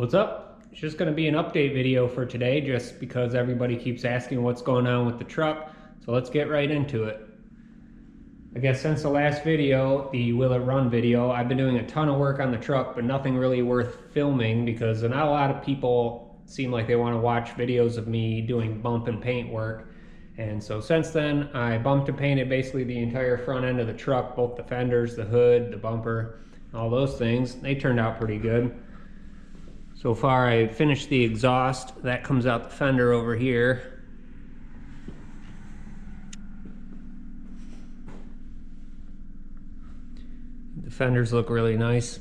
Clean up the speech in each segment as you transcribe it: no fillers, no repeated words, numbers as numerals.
What's up? It's just going to be an update video for today just because everybody keeps asking what's going on with the truck. So let's get right into it. I guess since the last video, the Will It Run video, I've been doing a ton of work on the truck, but nothing really worth filming because not a lot of people seem like they want to watch videos of me doing bump and paint work. And so since then, I bumped and painted basically the entire front end of the truck, both the fenders, the hood, the bumper, all those things. They turned out pretty good. So far I finished the exhaust. That comes out the fender over here. The fenders look really nice.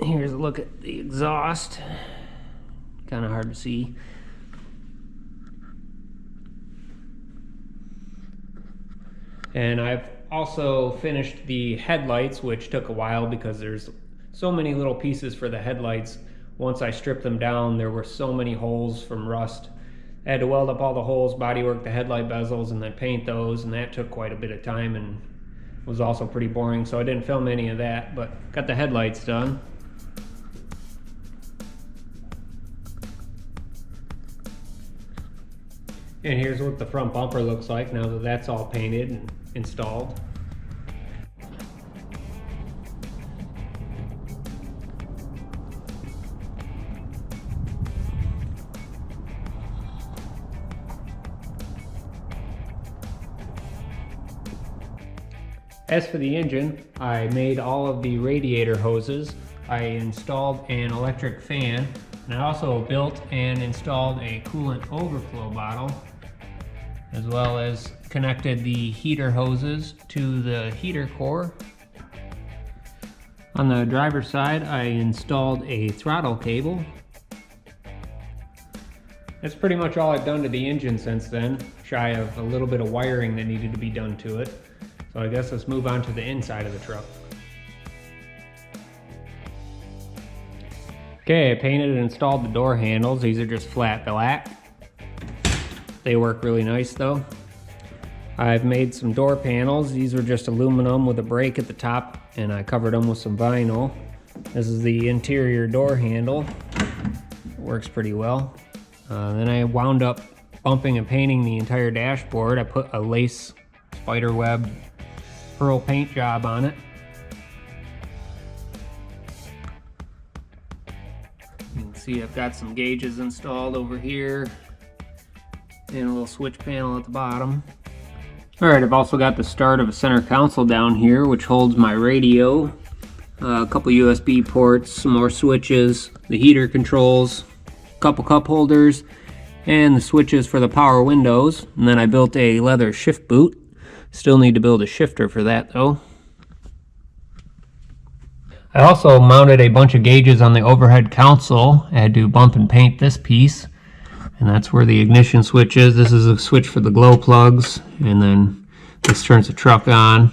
Here's a look at the exhaust. Kind of hard to see. And I've also finished the headlights, which took a while because there's so many little pieces for the headlights. Once I stripped them down, there were so many holes from rust. I had to weld up all the holes, bodywork the headlight bezels, and then paint those, and that took quite a bit of time and was also pretty boring, so I didn't film any of that, but got the headlights done. And here's what the front bumper looks like now that that's all painted and installed. As for the engine, I made all of the radiator hoses. I installed an electric fan, and I also built and installed a coolant overflow bottle, as well as connected the heater hoses to the heater core. On the driver's side, I installed a throttle cable. That's pretty much all I've done to the engine since then, shy of a little bit of wiring that needed to be done to it. So I guess let's move on to the inside of the truck. Okay, I painted and installed the door handles. These are just flat black. They work really nice though. I've made some door panels. These were just aluminum with a break at the top, and I covered them with some vinyl. This is the interior door handle. It works pretty well. Then I wound up bumping and painting the entire dashboard. I put a lace spider web pearl paint job on it. You can see I've got some gauges installed over here and a little switch panel at the bottom. Alright, I've also got the start of a center console down here, which holds my radio, a couple USB ports, some more switches, the heater controls, a couple cup holders, and the switches for the power windows. And then I built a leather shift boot. Still need to build a shifter for that though. I also mounted a bunch of gauges on the overhead console. I had to bump and paint this piece, and that's where the ignition switch is. This is a switch for the glow plugs, and then this turns the truck on,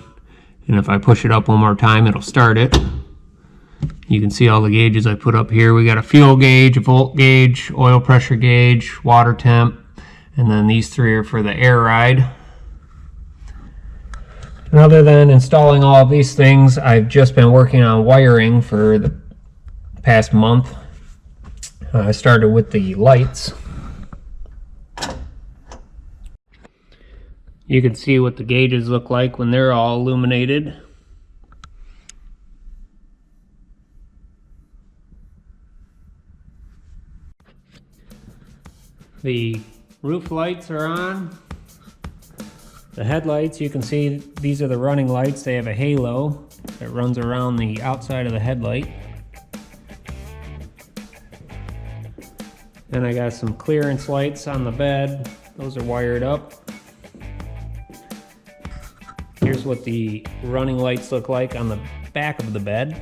and if I push it up one more time it'll start it. You can see all the gauges I put up here. We got a fuel gauge, a volt gauge, oil pressure gauge, water temp, and then these three are for the air ride. And other than installing all of these things, I've just been working on wiring for the past month. I started with the lights. You can see what the gauges look like when they're all illuminated. The roof lights are on. The headlights, you can see these are the running lights. They have a halo that runs around the outside of the headlight. Then I got some clearance lights on the bed. Those are wired up. Here's what the running lights look like on the back of the bed.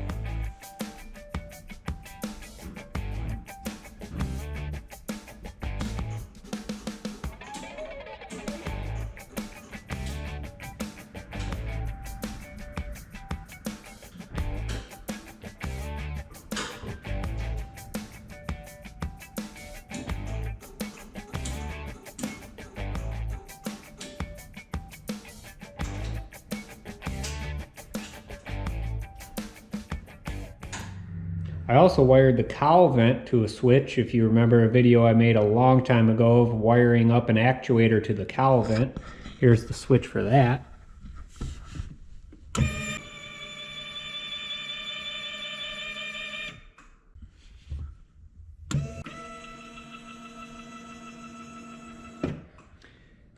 I also wired the cowl vent to a switch. If you remember a video I made a long time ago of wiring up an actuator to the cowl vent, here's the switch for that.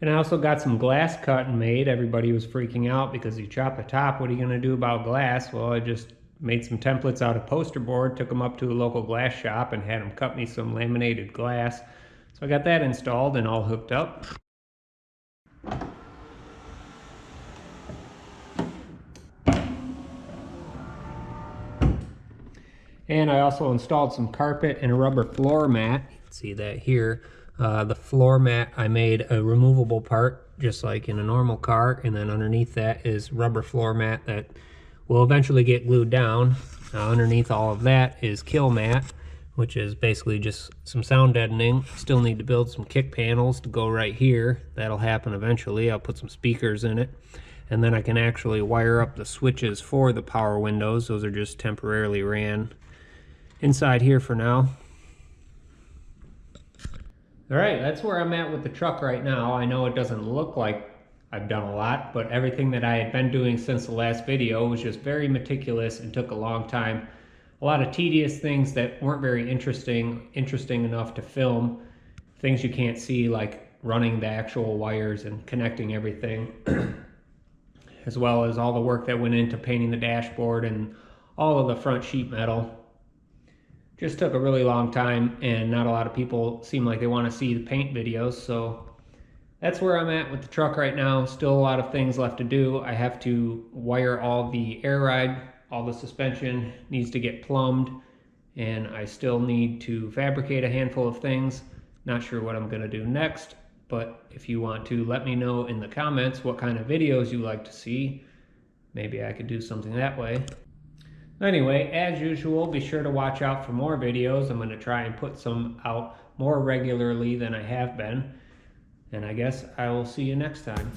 And I also got some glass cut and made. Everybody was freaking out because you chop the top. What are you going to do about glass? Well, I just made some templates out of poster board, took them up to a local glass shop and had them cut me some laminated glass. So I got that installed and all hooked up. And I also installed some carpet and a rubber floor mat. You can see that here. The floor mat, I made a removable part, just like in a normal car, and then underneath that is rubber floor mat that will eventually get glued down. Underneath all of that is kill mat, which is basically just some sound deadening. Still need to build some kick panels to go right here. That'll happen eventually. I'll put some speakers in it. And then I can actually wire up the switches for the power windows. Those are just temporarily ran inside here for now. All right, that's where I'm at with the truck right now. I know it doesn't look like I've done a lot, but everything that I had been doing since the last video was just very meticulous and took a long time. A lot of tedious things that weren't very interesting enough to film. Things you can't see, like running the actual wires and connecting everything. As well as all the work that went into painting the dashboard and all of the front sheet metal. Just took a really long time, and not a lot of people seem like they want to see the paint videos, so that's where I'm at with the truck right now. Still a lot of things left to do. I have to wire all the air ride, all the suspension needs to get plumbed, and I still need to fabricate a handful of things. Not sure what I'm going to do next, but if you want to let me know in the comments what kind of videos you like to see, maybe I could do something that way. Anyway, as usual, be sure to watch out for more videos. I'm going to try and put some out more regularly than I have been. And I guess I will see you next time.